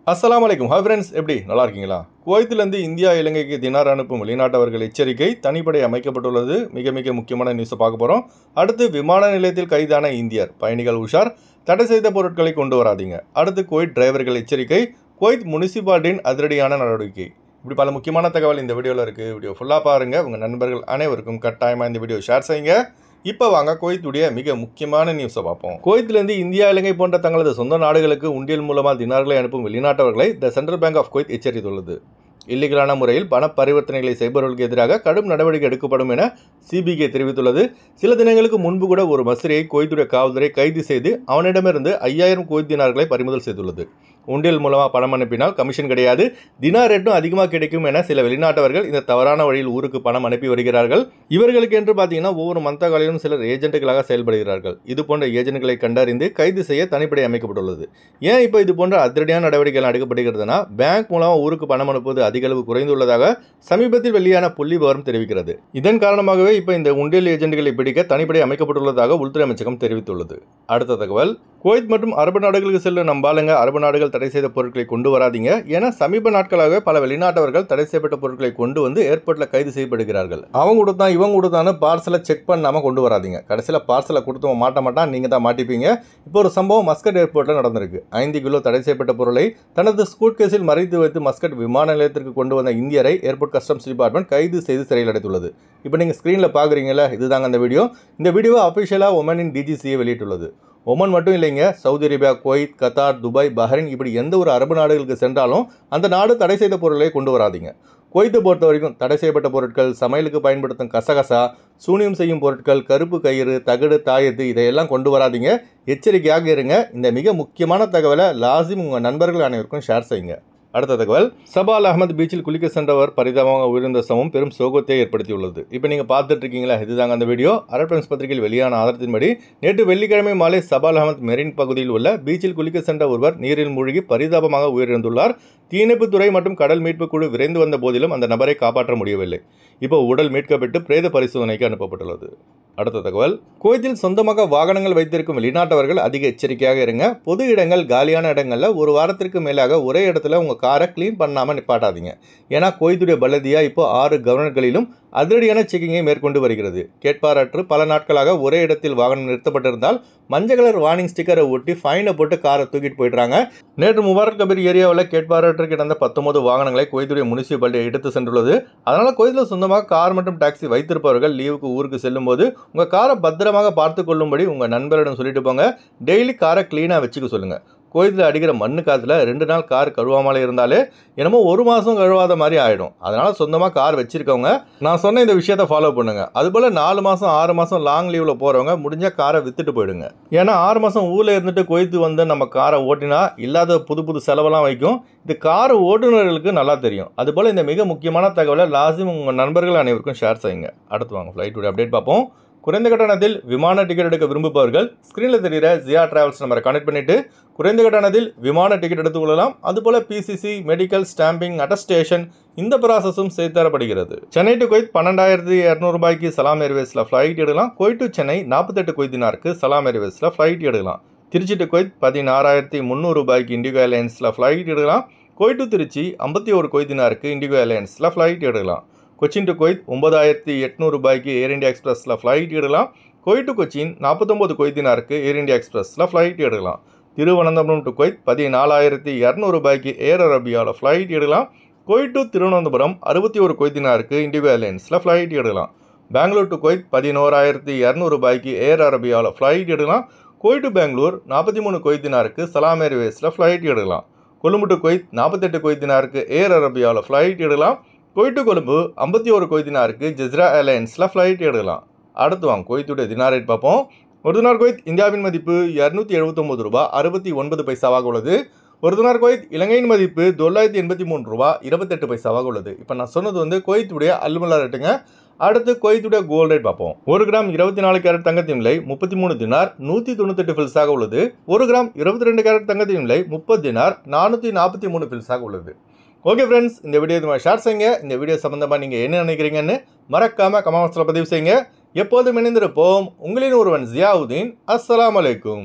அஸ்ஸலாமு அலைக்கும். Hi friends, எப்படி நல்லா இருக்கீங்களா? குவைத்திலிருந்து இந்தியா இலங்கைக்கு தினார் அனுப்பும் வெளிநாட்டவர்கள் எச்சரிக்கை, தனிப்படை அமைக்கப்பட்டுள்ளது. மிக மிக முக்கியமான நியூஸை பார்க்க போகிறோம். அடுத்து, விமான நிலையத்தில் கைதான இந்தியர், பயணிகள் உஷார், தடை செய்த பொருட்களை கொண்டு வராதீங்க. அடுத்து, குவைத் டிரைவர்கள் எச்சரிக்கை, குவைத் முனிசிபாலிட்டியின் அதிரடியான நடவடிக்கை. இப்படி பல முக்கியமான தகவல் இந்த வீடியோவில் இருக்குது. வீடியோ ஃபுல்லாக பாருங்கள். உங்கள் நண்பர்கள் அனைவருக்கும் கட்டாயமாக இந்த வீடியோ ஷேர் செய்யுங்க. இப்போ வாங்க குவைத்துடைய மிக முக்கியமான நியூஸை பார்ப்போம். குவைத்திலிருந்து இந்தியா இலங்கை போன்ற தங்களது சொந்த நாடுகளுக்கு உண்டியல் மூலமாக தினார்களை அனுப்பும் வெளிநாட்டவர்களை the Central Bank of Kuwait எச்சரித்துள்ளது. இல்லீகலான முறையில் பண பரிவர்த்தனைகளை செய்பவர்களுக்கு எதிராக கடும் நடவடிக்கை எடுக்கப்படும் என சிபிகே தெரிவித்துள்ளது. சில தினங்களுக்கு முன்பு கூட ஒரு மஸ்ரியை குவைத்துடைய காவல்துறை கைது செய்து அவனிடமிருந்து 5000 குவைத் தினார்களை பறிமுதல் செய்துள்ளது. உண்டியல் மூலமாக பணம் அனுப்பினால் கமிஷன் கிடையாது, தினார் ரேட்டும் அதிகமாக கிடைக்கும் என சில வெளிநாட்டவர்கள் இந்த தவறான வழியில் ஊருக்கு பணம் அனுப்பி வருகிறார்கள். இவர்களுக்கு என்று பார்த்தீங்கன்னா ஒவ்வொரு மந்த காலையிலும் சிலர் ஏஜென்ட்டுகளாக செயல்படுகிறார்கள். இது போன்ற ஏஜென்ட்களை கண்டறிந்து கைது செய்ய தனிப்படை அமைக்கப்பட்டுள்ளது. ஏன் இப்போ இது போன்ற அதிரடியான நடவடிக்கைகள் எடுக்கப்படுகிறதுனா, பேங்க் மூலமாக ஊருக்கு பணம் அனுப்புவது அதிக அளவு குறைந்துள்ளதாக சமீபத்தில் வெளியான புள்ளி விவரம் தெரிவிக்கிறது. இதன் காரணமாகவே இப்போ இந்த உண்டியல் ஏஜென்ட்களை பிடிக்க தனிப்படை அமைக்கப்பட்டுள்ளதாக உள்துறை அமைச்சகம் தெரிவித்துள்ளது. அடுத்த தகவல், குவைத் மற்றும் அரபு நாடுகளுக்கு செல்லும் நம்பாளுங்க அரபு நாடுகள் தடை செய்த பொருட்களை கொண்டு வராதீங்க என சமீப நாட்களாகவே பல வெளிநாட்டவர்கள் தடை செய்யப்பட்ட பொருட்களை கொண்டு வந்து ஏர்போர்ட்டில் கைது செய்யப்படுகிறார்கள். அவங்க கொடுத்தான் இவங்க கொடுத்தான்னு பார்சலை செக் பண்ணாமல் கொண்டு வராதீங்க. கடைசியில் பார்சலை கொடுத்து மாட்டான், நீங்கள் தான் மாட்டிப்பீங்க. இப்போ ஒரு சம்பவம் மஸ்கட் ஏர்போர்ட்டில் நடந்திருக்கு. 5 கிலோ தடை செய்யப்பட்ட பொருளை தனது ஸ்கூட் கேஸில் மறைத்து வைத்து மஸ்கட் விமான நிலையத்திற்கு கொண்டு வந்த இந்தியரை ஏர்போர்ட் கஸ்டம்ஸ் டிபார்ட்மெண்ட் கைது செய்து சிறையில் அடைத்துள்ளது. இப்போ நீங்கள் ஸ்க்ரீனில் பார்க்குறீங்களா, இதுதாங்க அந்த வீடியோ. இந்த வீடியோவை அஃபிஷியலாக ஒமனின் டிஜிசியை வெளியிட்டுள்ளது. ஒமன் மட்டும் இல்லைங்க, Saudi Arabia, Kuwait, Qatar, Dubai, Bahrain இப்படி எந்த ஒரு அரபு நாடுகளுக்கு சென்றாலும் அந்த நாடு தடை செய்த பொருட்களை கொண்டு வராதீங்க. குவைத்தை பொறுத்த வரைக்கும் தடை செய்யப்பட்ட பொருட்கள், சமையலுக்கு பயன்படுத்தும் கசகசா, சூனியம் செய்யும் பொருட்கள், கருப்பு கயிறு, தகடு, தாயத்து இதையெல்லாம் கொண்டு வராதீங்க. எச்சரிக்கையாக இருங்க. இந்த மிக முக்கியமான தகவலை லாசிம் உங்கள் நண்பர்கள் அனைவருக்கும் ஷேர் செய்யுங்க. அடுத்த தகவல், சபால் அகமது பீச்சில் குளிக்க சென்றவர் பரிதாபமாக உயிரிழந்த சம்பவம் பெரும் சோகத்தை ஏற்படுத்தியுள்ளது. இப்போ நீங்கள் பார்த்துட்டு இருக்கீங்களா, இதுதாங்க அந்த வீடியோ. அரப் டைம்ஸ் பத்திரிகையில் வெளியான ஆதாரத்தின்படி நேற்று வெள்ளிக்கிழமை மாலை சபால் அகமது மெரின் பகுதியில் உள்ள பீச்சில் குளிக்க சென்ற ஒருவர் நீரில் மூழ்கி பரிதாபமாக உயிரிழந்துள்ளார். தீயணைப்புத்துறை மற்றும் கடல் மீட்பு குழு விரைந்து வந்த போதிலும் அந்த நபரை காப்பாற்ற முடியவில்லை. இப்போ உடல் மீட்கப்பட்டு பிரேத பரிசோதனைக்கு அனுப்பப்பட்டுள்ளது. அடுத்த தகவல், குவைத்தில் சொந்தமாக வாகனங்கள் வைத்திருக்கும் வெளிநாட்டவர்கள் அதிக எச்சரிக்கையாக இருங்க. பொது இடங்கள், காலியான இடங்களில் ஒரு வாரத்திற்கு மேலாக ஒரே இடத்துல உங்கள் காரை க்ளீன் பண்ணாமல் நிப்பாட்டாதீங்க. ஏன்னா குவைத்துடைய பலதியா இப்போ 6 கவர்னர்களிலும் அதிரடியான செக்கிங்கை மேற்கொண்டு வருகிறது. கேட்பாரற்று பல நாட்களாக ஒரே இடத்தில் வாகனம் நிறுத்தப்பட்டிருந்தால் மஞ்சள் கலர் வார்னிங் ஸ்டிக்கரை ஒட்டி ஃபைனை போட்டு காரை தூக்கிட்டு போயிடுறாங்க. நேற்று முபாரக் கபீர் ஏரியாவில் கேட்பாரற்று கிடந்த 19 வாகனங்களை குவைத்துடைய முனிசிபாலிட்டி எடுத்து சென்றுள்ளது. அதனால் குவைத்தில் சொந்தமாக கார் மற்றும் டாக்ஸி வைத்திருப்பவர்கள் லீவுக்கு ஊருக்கு செல்லும் போது உங்கள் காரை பத்திரமாக பார்த்து கொள்ளும்படி உங்கள் நண்பரிடம் சொல்லிட்டு போங்க. டெய்லி காரை க்ளீனாக வச்சுக்க சொல்லுங்கள். குவைத்தில் அடிக்கிற மண்ணு காற்றுல 2 நாள் கார் கழுவாமலே இருந்தாலே என்னமோ 1 மாதம் கழுவாத மாதிரி ஆகிடும். அதனால் சொந்தமாக கார் வச்சுருக்கவங்க நான் சொன்ன இந்த விஷயத்தை ஃபாலோ பண்ணுங்கள். அதுபோல் 4 மாதம் 6 மாதம் லாங் லீவில் போகிறவங்க முடிஞ்சால் காரை விற்றுட்டு போயிடுங்க. ஏன்னா 6 மாதம் ஊரில் இருந்துட்டு குவைத்து வந்து நம்ம காரை ஓட்டினா இல்லாத புது செலவெல்லாம் வைக்கும். இது கார் ஓட்டுநர்களுக்கு நல்லா தெரியும். அதுபோல் இந்த மிக முக்கியமான தகவலை லாசிம் உங்கள் நண்பர்கள் அனைவருக்கும் ஷேர் செய்யுங்க. அடுத்து வாங்க ஃப்ளைட்டுடைய அப்டேட் பார்ப்போம். குறைந்த கட்டணத்தில் விமான டிக்கெட் எடுக்க விரும்புபவர்கள் ஸ்க்ரீனில் தெரிகிற ஜியா டிராவல்ஸ் நம்பரை கனெக்ட் பண்ணிவிட்டு குறைந்த கட்டணத்தில் விமான டிக்கெட் எடுத்துக்கொள்ளலாம். அதுபோல் பிசிசி, மெடிக்கல், ஸ்டாம்பிங், அட்டஸ்டேஷன் இந்த ப்ராசஸும் செய்து தரப்படுகிறது. சென்னை டு குவைத் 12,200 ரூபாய்க்கு சலாம் ஏர்வேஸில் ஃப்ளைட் எடுக்கலாம். குவைத் டு சென்னை 48 குவைத் தினாருக்கு சலாம் ஏர்வேஸில் ஃப்ளைட் எடுக்கலாம். திருச்சி டு குவைத் 16,300 ரூபாய்க்கு இண்டிகோ ஏர்லைன்ஸில் ஃப்ளைட் எடுக்கலாம். குவைத் டு திருச்சி 51 குவைத் தினாருக்கு இண்டிகோ ஏர்லைன்ஸில் ஃப்ளைட் எடுக்கலாம். கொச்சின் டு குவைத் 9,800 ரூபாய்க்கு ஏர் இந்தியா எக்ஸ்பிரஸில் ஃப்ளைட் எடுக்கலாம். குவைத் டு கொச்சின் 49 குவைத் தினாருக்கு ஏர் இந்தியா எக்ஸ்பிரஸில் ஃப்ளைட் எடுக்கலாம். திருவனந்தபுரம் டு குவைத் 14,200 ரூபாய்க்கு ஏர் அரேபியாவில் ஃப்ளைட் எடுக்கலாம். குவைத் டு திருவனந்தபுரம் 61 குவைத் தினாருக்கு இண்டிகோ ஏர்லைன்ஸில் ஃப்ளைட் எடுக்கலாம். பெங்களூர் டு குவைத் 11,200 ரூபாய்க்கு ஏர் அரேபியாவில் ஃப்ளைட் எடுக்கலாம். குவைத் டு பெங்களூர் 43 குவைத் தினாருக்கு சலாம் ஏர்வேஸில் ஃப்ளைட் எடுக்கலாம். கொழும்பு டு குவைத் 48 குவைத் தினாருக்கு ஏர் அரேபியாவில் ஃப்ளைட் எடுக்கலாம். குவைத் டு கொழும்பு 51 குவைத் தினாருக்கு ஜெஸ்ரா ஏர்லைன்ஸில் ஃப்ளைட் எடுக்கலாம். அடுத்து வாங்க குவைத்துடைய தினார் ரேட் பார்ப்போம். ஒரு தினார் குவைத் இந்தியாவின் மதிப்பு 279 ரூபா 69 பைசாவாக உள்ளது. ஒரு தினார் குவைத் இலங்கையின் மதிப்பு 983 ரூபா 28 பைசாவாக உள்ளது. இப்போ நான் சொன்னது குவைத்துடைய அல்முல்லா ரேட்டுங்க. அடுத்து குவைத்துடைய கோல்ட் ரேட் பார்ப்போம். 1 கிராம் 24 கேரட் தங்கத்தின் விலை 33 தினார் 198 ஃபில்ஸாக உள்ளது. 1 கிராம் 22 கேரட் தங்கத்தின் விலை 30 தினார் 443 ஃபில்ஸாக உள்ளது. ஓகே ஃப்ரெண்ட்ஸ், இந்த வீடியோ ஷேர் செய்யுங்க. இந்த வீடியோ சம்பந்தமாக நீங்கள் என்ன நினைக்கிறீங்கன்னு மறக்காமல் கமெண்ட் பாக்ஸில் பதிவு செய்யுங்க. எப்போதும் இணைந்திருப்போம். உங்களின் ஒருவன் ஜியாவுதீன். அஸ்ஸலாமு அலைக்கும்.